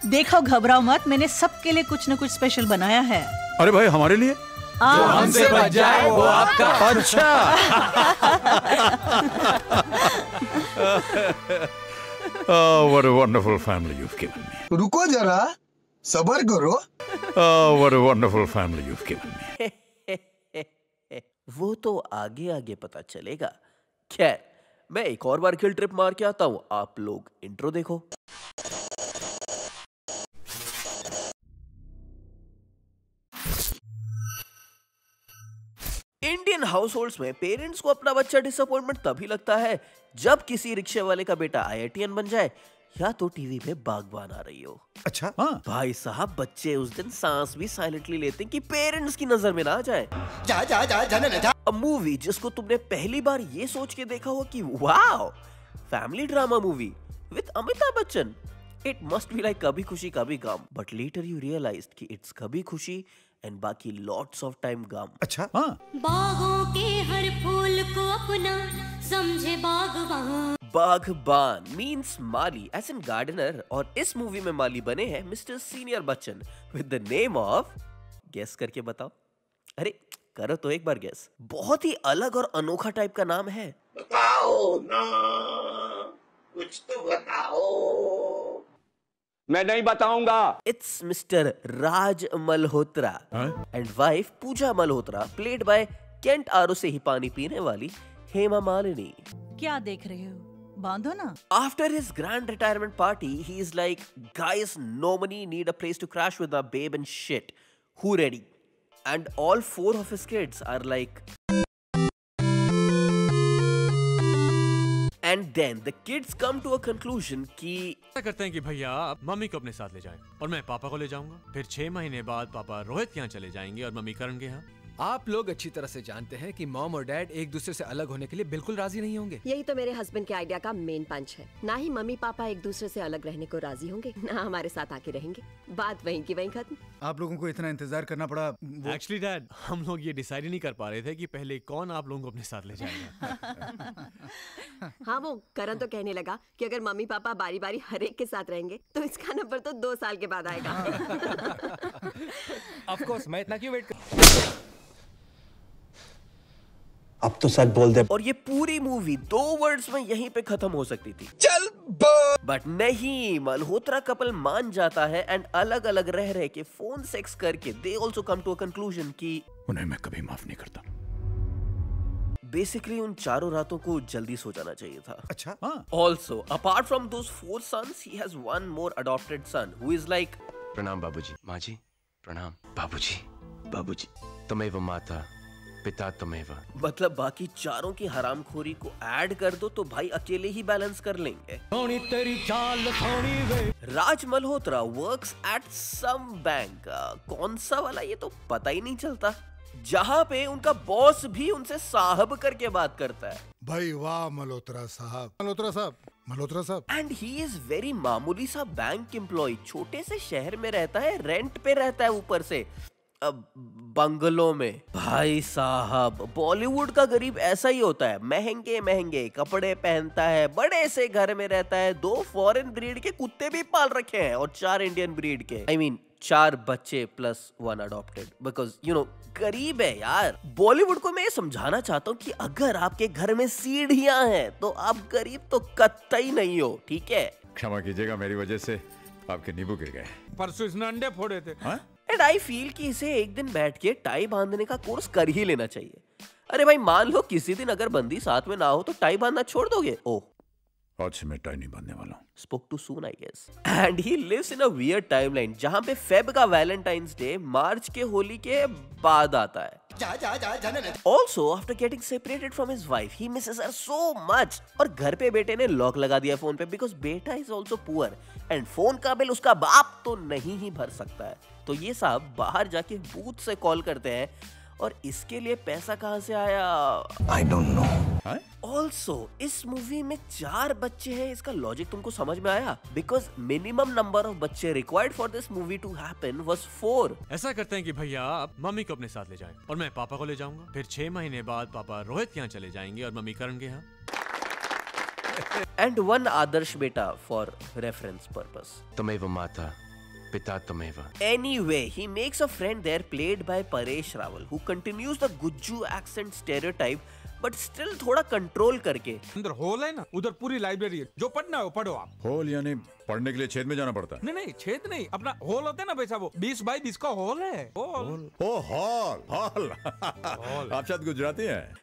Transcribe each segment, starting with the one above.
देखो घबराओ मत, मैंने सबके लिए कुछ न कुछ स्पेशल बनाया है। अरे भाई हमारे लिए? जो हमसे बच जाए वो आपका। अच्छा। Oh, what a wonderful family you've given me. रुको जरा, सब्र करो। Oh, what a wonderful family you've given me. वो तो आगे आगे पता चलेगा। खैर, मैं एक और बार किल ट्रिप मार के आता हूँ, आप लोग इंट्रो देखो। इंडियन हाउसहोल्ड्स में पेरेंट्स को अपना बच्चा डिसअपॉइंटमेंट तभी लगता है जब किसी रिक्शे वाले का बेटा आईआईटीएन बन जाए या तो टीवी में बागबान आ रही हो। अच्छा हाँ। भाई साहब, बच्चे उस दिन सांस भी साइलेंटली लेते हैं कि पेरेंट्स की नजर में ना आ जाए। अ मूवी जिसको तुमने पहली बार ये सोच के देखा हो कि wow, family drama movie with Amitabh Bachchan, it must be like कभी खुशी कभी गम, बट लेटर यू रियलाइज्ड कि इट्स कभी खुशी एंड बाकी लॉट्स ऑफ टाइम गम। अच्छा हाँ। बागों के हर फूल को अपना समझे बागबान। बागबान मीन्स माली एज एन गार्डनर, और इस मूवी में माली बने हैं mister senior Bachchan with the name of, guess करके बताओ। अरे करो तो एक बार गेस। बहुत ही अलग और अनोखा टाइप का नाम है। बताओ ना, कुछ तो बताओ। मैं नहीं बताऊंगा। It's mister Raj Malhotra and wife Pooja Malhotra, played by Kent RO से ही पानी पीने वाली हेमा मालिनी। क्या देख रहे हो, बांधो ना। After his grand retirement party, he is like, guys, no money, need a place to crash with my babe and shit. Who ready? And all four of his kids are like, and then the kids come to a conclusion कि ऐसा करते हैं कि भैया आप mummy को अपने साथ ले जाएं और मैं पापा को ले जाऊंगा। फिर 6 महीने बाद पापा रोहित के यहाँ चले जाएंगे और मम्मी करण के यहाँ। आप लोग अच्छी तरह से जानते हैं कि मॉम और डैड एक दूसरे से अलग होने के लिए बिल्कुल राजी नहीं होंगे। यही तो मेरे हस्बैंड के आइडिया का मेन पंच है। ना ही मम्मी पापा एक दूसरे से अलग रहने को राजी होंगे, ना हमारे साथ आके रहेंगे। बात वहीं की वहीं खत्म। आप लोगों को इतना इंतजार करना पड़ा। एक्चुअली डैड, हम लोग ये डिसाइड ही नहीं कर पा रहे थे कि पहले कौन आप लोगों को अपने साथ ले जाएगा। हाँ, वो करण तो कहने lगा कि अगर मम्मी पापा बारी बारी हर एक के साथ रहेंगे तो इसका नंबर तो 2 साल के बाद आएगा। ऑफ कोर्स, मैं इतना क्यों वेट कर। अब तो सच बोल दे। और ये पूरी मूवी 2 वर्ड्स में यहीं पे खत्म हो सकती थी, चल बट नहीं, मल्होत्रा कपल मान जाता है एंड अलग अलग रह रहे के फोन सेक्स करके they also come to a conclusion कि उन्हें मैं कभी माफ नहीं करता। बेसिकली उन चारों रातों को जल्दी सो जाना चाहिए था। अच्छा हाँ। Also apart from those 4 sons, he has one more adopted son who is like, प्रणाम बाबूजी। माँ जी प्रणाम। बाबूजी, बाबूजी तमेव माता पिता तमेव। मतलब बाकी चारों की हरामखोरी को ऐड कर दो तो भाई अकेले ही बैलेंस कर लेंगे। तेरी चाल Raj Malhotra works at some bank, कौन सा वाला ये तो पता ही नहीं चलता, जहाँ पे उनका बॉस भी उनसे साहब करके बात करता है। भाई वाह मल्होत्रा साहब, मल्होत्रा साहब, मल्होत्रा साहब। एंड ही इज वेरी मामूली सा बैंक एम्प्लॉय, छोटे से शहर में रहता है, रेंट पे रहता है, ऊपर से बंगलों में। भाई साहब, बॉलीवुड का गरीब ऐसा ही होता है, महंगे महंगे कपड़े पहनता है, बड़े से घर में रहता है, 2 फॉरेन ब्रीड के कुत्ते भी पाल रखे हैं और 4 इंडियन ब्रीड के। I mean 4 बच्चे plus 1 adopted, because you know गरीब है यार। बॉलीवुड को मैं ये समझाना चाहता हूँ कि अगर आपके घर में सीढ़ियां हैं तो आप गरीब तो कतई नहीं हो, ठीक है। क्षमा कीजिएगा, मेरी वजह से आपके नींबू गिर गए। परसों इसने अंडे फोड़े थे। एंड आई फील कि इसे एक दिन बैठ के टाई बांधने का कोर्स कर ही लेना चाहिए। अरे भाई, मान लो किसी दिन अगर बंदी साथ में ना हो तो टाई बांधना छोड़ दोगे? ओह, आज से मैं टाई नहीं बांधने वाला हूँ। Spoke too soon, I guess. And he lives in a weird timeline जहाँ पे फेब का वैलेंटाइंस डे मार्च के होली के बाद आता है। Also, after getting separated from his wife, he misses her so much. और घर पे बेटे ने लॉक लगा दिया फोन पे because बेटा is also poor and phone का बिल उसका बाप तो नहीं ही भर सकता है। तो ये साहब बाहर जाके बूथ से कॉल करते हैं और इसके लिए पैसा कहाँ से आया? I don't know. ऑल्सो इस मूवी में 4 बच्चे हैं, इसका लॉजिक तुमको समझ में आया? बिकॉज मिनिमम नंबर ऑफ बच्चे required for this movie two happen was 4। ऐसा करते हैं कि भैया आप मम्मी को अपने साथ ले जाएं और मैं पापा को ले जाऊंगा। फिर 6 महीने बाद पापा रोहित के यहाँ चले जाएंगे और मम्मी करण के यहाँ। and one Adarsh beta for reference purpose. तमेव माता पिता तमेव. Anyway, he makes a friend there played by Paresh Rawal, who continues the Gujju accent stereotype, but still थोड़ा कंट्रोल करके. अंदर हॉल है ना, उधर पूरी लाइब्रेरी है, जो पढ़ना हो पढ़ो आप. हॉल यानी पढ़ने के लिए छेद में जाना पड़ता है? नहीं छेद नहीं, अपना हॉल होता है ना वैसा, वो 20 बाई 20 का हॉल है. हॉल. ओ हॉल. आप शायद गुजराती हैं?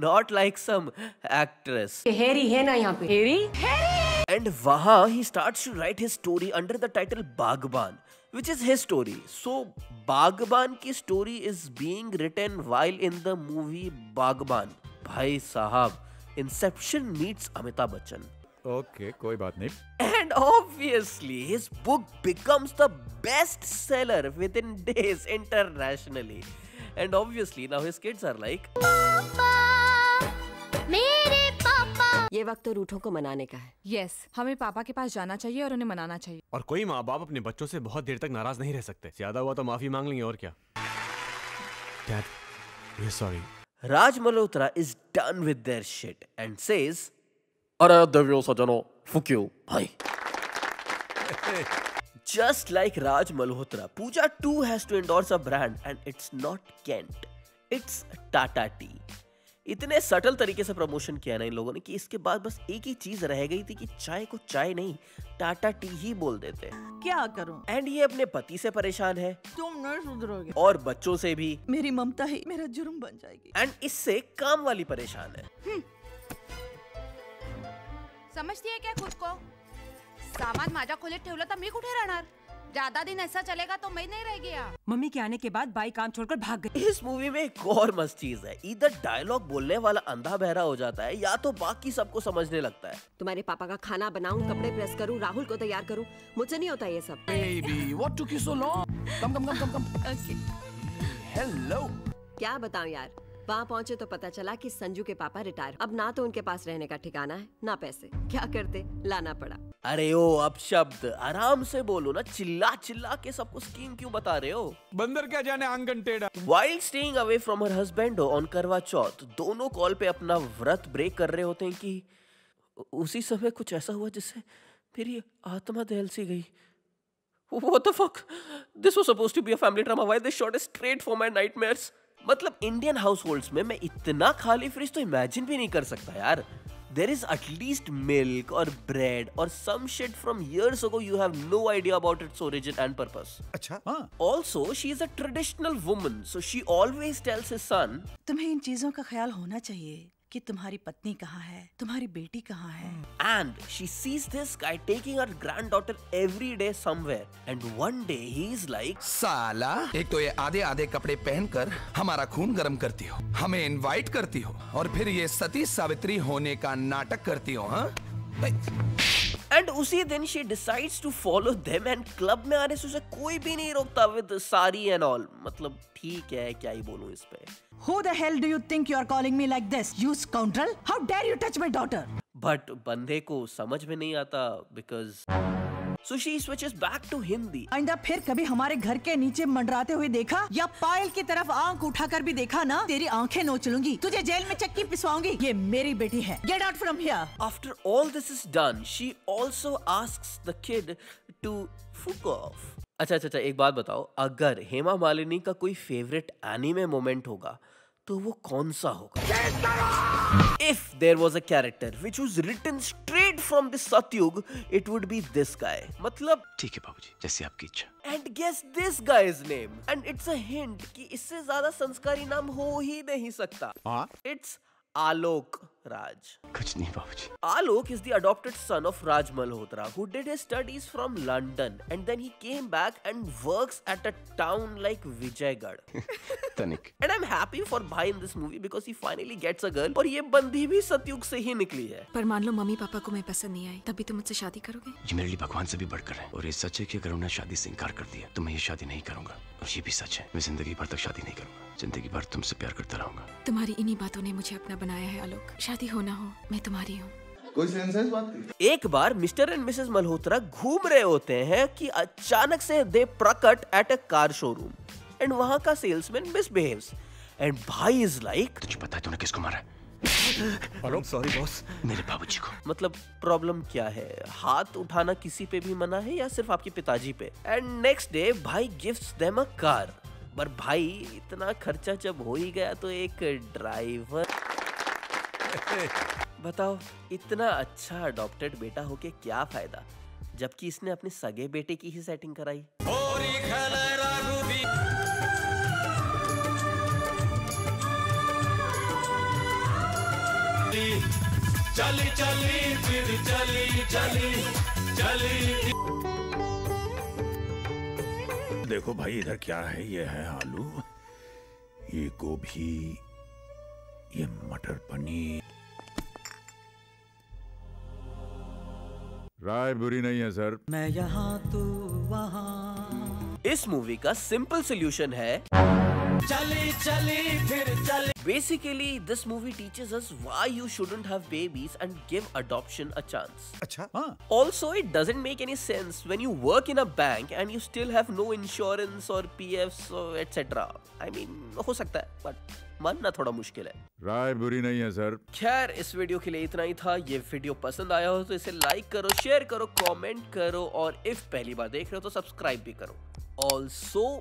Not like some actress. हेरी है ना यहाँ पे. हेरी. And वहाँ he starts to write his story under the title Bagban, which is his story. So Bagban की story is being written while in the movie Bagban. भाई साहब, Inception meets Amitabh Bachchan. Okay, कोई बात नहीं. And obviously his book becomes the best seller within days internationally. And obviously now his kids are like, मेरे पापा. ये वक्त तो रूठों को मनाने का है. यस, हमें पापा के पास जाना चाहिए और उन्हें मनाना चाहिए. और कोई माँ बाप अपने बच्चों से बहुत देर तक नाराज नहीं रह सकते. ज्यादा हुआ तो माफी मांग लेंगे और क्या. Dad, we're sorry. Raj Malhotra is done with their shit and says, "Arey devyo sajano, fuck you, bhai." Just like Raj Malhotra, Pooja too has to endorse a brand, and it's not Kent, it's Tata Tea. इतने subtle तरीके से promotion किया ना इन लोगों ने कि इसके बाद बस एक ही चीज रह गई थी कि चाय को चाय नहीं, टाटा टी ही बोल देते. क्या करूं? एंड ये अपने पति से परेशान है. तुम नहीं सुधरोगे. और बच्चों से भी. मेरी ममता ही मेरा जुर्म बन जाएगी. एंड इससे काम वाली परेशान है. समझती है क्या खुद को? सामान माझ्या खोलीत ठेवलं तर मी कुठे राहणार? ज्यादा दिन ऐसा चलेगा तो मैं नहीं रह गया. मम्मी के आने के बाद बाई काम छोड़कर भाग गई. इस मूवी में एक और मस्त चीज है. इधर डायलॉग बोलने वाला अंधा बहरा हो जाता है या तो बाकी सबको समझने लगता है. तुम्हारे पापा का खाना बनाऊं, कपड़े प्रेस करूं, राहुल को तैयार करूं, मुझसे नहीं होता ये सब. Baby, what took you so long? Come. Okay. Hello. क्या बताऊं यार, वहाँ पहुँचे तो पता चला कि संजू के पापा रिटायर. अब ना तो उनके पास रहने का ठिकाना है, ना पैसे. क्या करते, लाना पड़ा. अरे ओ अब शब्द आराम से बोलो ना. चिल्ला चिल्ला के सबको स्कीम क्यों बता रहे हो? बंदर क्या जाने आंगन टेढ़ा. While staying away from her husband on करवा चौथ, दोनों कॉल पे अपना व्रत ब्रेक कर रहे होते हैं कि उसी समय कुछ ऐसा हुआ जिससे मेरी आत्मा दहल सी गई. What the fuck? This was supposed to be a family drama. Why they shot it straight for my nightmares? मतलब इंडियन हाउस होल्ड्स में मैं इतना खाली फ्रिज तो इमेजिन भी नहीं कर सकता यार. There is at least milk or bread or some shit from years ago you have no idea about its origin and purpose. अच्छा. Also, she is a traditional woman, so she always tells his son, तुम्हें इन चीजों का ख्याल होना चाहिए कि तुम्हारी पत्नी कहाँ है, तुम्हारी बेटी कहाँ है. And she sees this guy taking her granddaughter every day somewhere. And one day he is like, साला, एक तो ये आधे आधे कपड़े पहनकर हमारा खून गर्म करती हो, हमें इनवाइट करती हो, और फिर ये सती सावित्री होने का नाटक करती हो. हाँ? And उसी दिन she decides to follow them and club में आने से उसे कोई भी नहीं रोकता with sari and all. मतलब ठीक है, क्या ही बोलूं इस पे. Who the hell do you think you are calling me like this? You scoundrel! How dare you touch my daughter? But बंदे को समझ में नहीं आता because so she switches back to Hindi. आइंदा फिर कभी हमारे घर के नीचे मंडराते हुए देखा या पायल की तरफ आंख उठाकर भी देखा ना, तेरी आंखें नोच लूंगी, तुझे जेल में चक्की पिसवाऊंगी. ये मेरी बेटी है. Get out from here. After all this is done, she also asks the kid to fuck off. अच्छा, एक बात बताओ, अगर हेमा मालिनी का कोई फेवरेट एनीमे मोमेंट होगा तो वो कौन सा होगा? If there was a character which was written straight from the Satyug, it would be this guy. मतलब ठीक है बाबूजी, जैसे आपकी इच्छा. And guess this guy's name. And it's a hint कि इससे ज्यादा संस्कारी नाम हो ही नहीं सकता. It's Alok Raj. कुछ नहीं बाबूजी. Alok is the adopted son of Raj Malhotra, who did his studies from London and then he came back and works at a town like Vijaygarh. तनिक. And I'm happy for Bhai in this movie because he finally gets a girl. और ये बंदी भी सतयुग से ही निकली है. पर मान लो मम्मी पापा को मैं पसंद नहीं आई, तभी तुम मुझसे शादी करोगे? ये मेरे लिए भगवान से भी बढ़कर है. और ये सच है कि अगर उन्होंने शादी से इनकार कर दिया तो मैं ये शादी नहीं करूंगा. और ये भी सच है, मैं जिंदगी भर तक शादी नहीं करूंगा. जिंदगी भर तुमसे प्यार करता रहूंगा. तुम्हारी इन्हीं बातों ने मुझे अपना बनाया है आलोक. शादी हो ना हो, मैं तुम्हारी हूँ. कोई सेंस है इस बात की? एक बार मिस्टर एंड मिसेस मल्होत्रा घूम रहे होते हैं कि अचानक से दे प्रकट at a car showroom and वहां का सेल्समैन मिसबिहेव्स एंड भाई इज लाइक, तुझे पता है तूने किसको मारा है? हेलो सॉरी बॉस, मेरे बाबूजी को। मतलब प्रॉब्लम क्या है? हाथ उठाना किसी पे भी मना है या सिर्फ आपके पिताजी पे? एंड नेक्स्ट डे भाई गिफ्ट्स देम अ कार। पर भाई इतना खर्चा जब हो ही गया तो एक ड्राइवर। बताओ इतना अच्छा अडॉप्टेड बेटा होके क्या फायदा, जबकि इसने अपने सगे बेटे की ही सेटिंग कराई। चली चली फिर चली चली चली। देखो भाई इधर क्या है, ये है आलू, ये गोभी, ये मटर पनीर। राय बुरी नहीं है सर। मैं यहाँ तू वहाँ। इस मूवी का सिंपल सोल्यूशन है चली चली फिर चली। Basically, this movie teaches us why you shouldn't have babies and give adoption a chance. अच्छा हाँ। Also, it doesn't make any sense when you work in a bank and you still have no insurance or PFs or etc. I mean, हो सकता है, but मानना थोड़ा मुश्किल है। राय बुरी नहीं है सर। खैर इस वीडियो के लिए इतना ही था। ये वीडियो पसंद आया हो तो इसे लाइक करो, शेयर करो, कमेंट करो और इफ पहली बार देख रहे हो तो सब्सक्राइब भी करो। ऑल्सो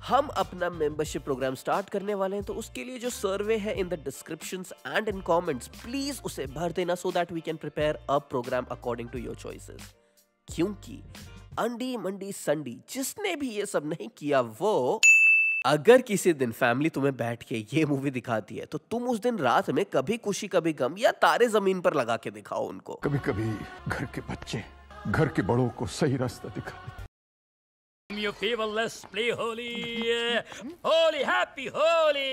हम अपना मेंबरशिप प्रोग्राम स्टार्ट करने वाले हैं, तो उसके लिए जो सर्वे है in the descriptions and in comments, please उसे भर देना so that we can prepare a program according to your choices. क्योंकि अंडी मंडी संडी जिसने भी ये सब नहीं किया, वो अगर किसी दिन फैमिली तुम्हें बैठ के ये मूवी दिखाती है तो तुम उस दिन रात में कभी खुशी कभी गम या तारे जमीन पर लगा के दिखाओ उनको। कभी कभी घर के बच्चे घर के बड़ों को सही रास्ता दिखाते। You people, let's play Holi. Holi, happy Holi.